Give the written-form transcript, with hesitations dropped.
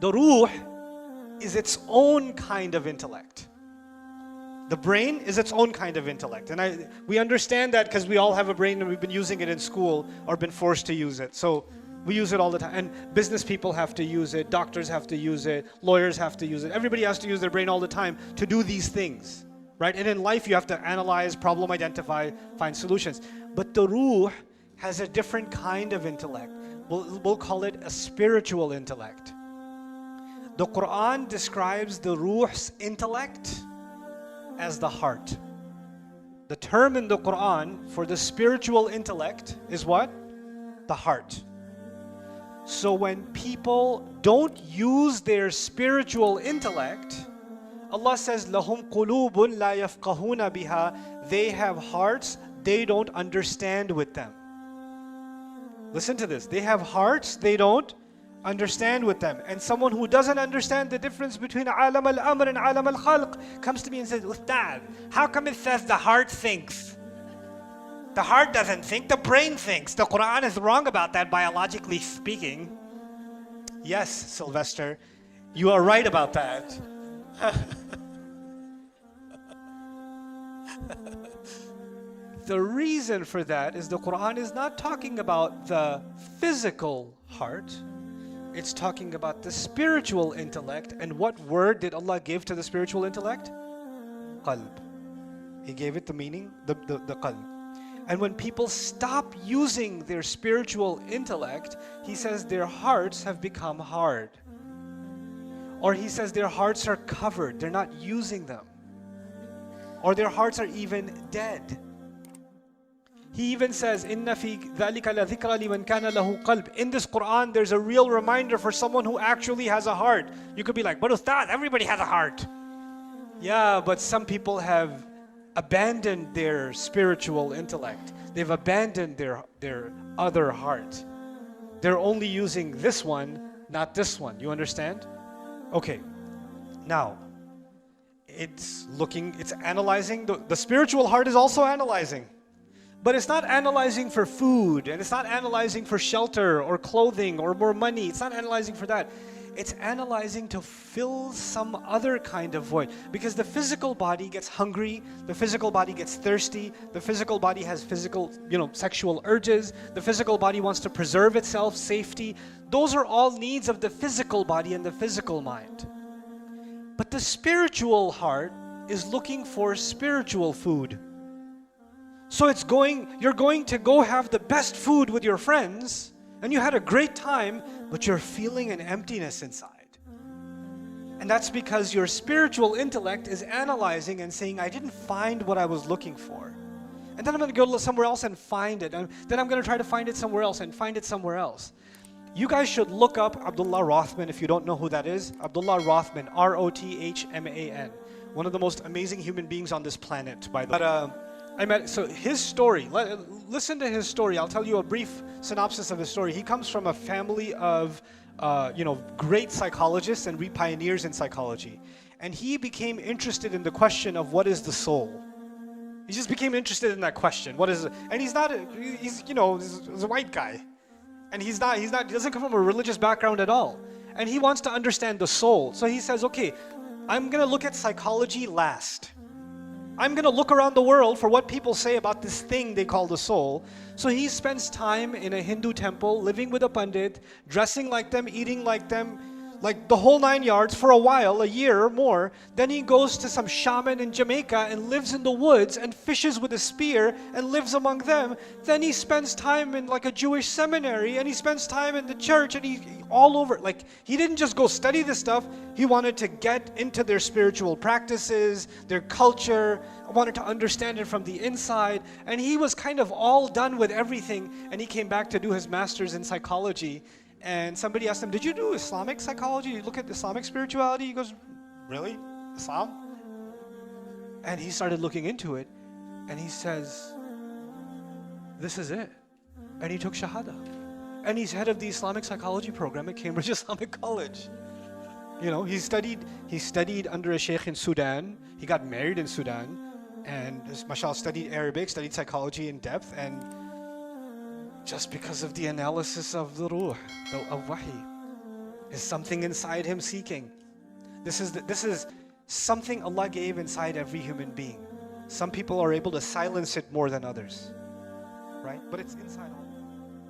The ruh is its own kind of intellect. The brain is its own kind of intellect. And we understand that because we all have a brain and we've been using it in school or been forced to use it. So we use it all the time. And business people have to use it, doctors have to use it, lawyers have to use it. Everybody has to use their brain all the time to do these things, right? And in life you have to analyze, problem identify, find solutions. But the ruh has a different kind of intellect. We'll call it a spiritual intellect. The Quran describes the ruh's intellect as the heart. The term in the Quran for the spiritual intellect is what? The heart. So when people don't use their spiritual intellect, Allah says, لَهُمْ قُلُوبٌ لَا يَفْقَهُونَ بِهَا. They have hearts they don't understand with them. Listen to this. They have hearts they don't understand with them. And someone who doesn't understand the difference between alam al-amr and alam al-khalq comes to me and says, Ustad, how come it says the heart thinks? The heart doesn't think, the brain thinks. The Quran is wrong about that, biologically speaking. Yes, Sylvester, you are right about that. The reason for that is the Quran is not talking about the physical heart. It's talking about the spiritual intellect. And what word did Allah give to the spiritual intellect? Qalb. He gave it the meaning, the qalb. And when people stop using their spiritual intellect, He says their hearts have become hard. Or He says their hearts are covered, they're not using them. Or their hearts are even dead. He even says, إِنَّ فِي ذَلِكَ لَذِكْرَ لِمَنْ كَانَ لَهُ قَلْبٌ. In this Quran, there's a real reminder for someone who actually has a heart. You could be like, but Ustad, everybody has a heart. Yeah, but some people have abandoned their spiritual intellect. They've abandoned their other heart. They're only using this one, not this one. You understand? Okay. Now, it's analyzing. The spiritual heart is also analyzing. But it's not analyzing for food, and it's not analyzing for shelter or clothing or more money. It's not analyzing for that. It's analyzing to fill some other kind of void. Because the physical body gets hungry, the physical body gets thirsty, the physical body has physical, sexual urges, the physical body wants to preserve itself, safety. Those are all needs of the physical body and the physical mind. But the spiritual heart is looking for spiritual food. So you're going to go have the best food with your friends, and you had a great time, but you're feeling an emptiness inside. And that's because your spiritual intellect is analyzing and saying, I didn't find what I was looking for. And then I'm going to go somewhere else and find it. And then I'm going to try to find it somewhere else and find it somewhere else. You guys should look up Abdullah Rothman if you don't know who that is. Abdullah Rothman, R-O-T-H-M-A-N. One of the most amazing human beings on this planet, by the way. So his story, listen to his story. I'll tell you a brief synopsis of his story. He comes from a family of, great psychologists and pioneers in psychology. And he became interested in the question of what is the soul. He just became interested in that question. What is it? And he's a white guy. And he doesn't come from a religious background at all. And he wants to understand the soul. So he says, okay, I'm going to look at psychology last. I'm going to look around the world for what people say about this thing they call the soul. So he spends time in a Hindu temple, living with a pandit, dressing like them, eating like them, like the whole 9 yards for a while, a year or more. Then he goes to some shaman in Jamaica and lives in the woods and fishes with a spear and lives among them. Then he spends time in like a Jewish seminary, and he spends time in the church, and he all over. Like, he didn't just go study this stuff. He wanted to get into their spiritual practices, their culture, wanted to understand it from the inside. And he was kind of all done with everything, and he came back to do his master's in psychology. And somebody asked him, did you do Islamic psychology? You look at Islamic spirituality? He goes, really? Islam? And he started looking into it, and he says, this is it. And he took Shahada. And he's head of the Islamic psychology program at Cambridge Islamic College. He studied under a sheikh in Sudan. He got married in Sudan. And mashallah, studied Arabic, studied psychology in depth. And just because of the analysis of the ruh, of wahi. Is something inside him seeking? This is something Allah gave inside every human being. Some people are able to silence it more than others, right? But it's inside all.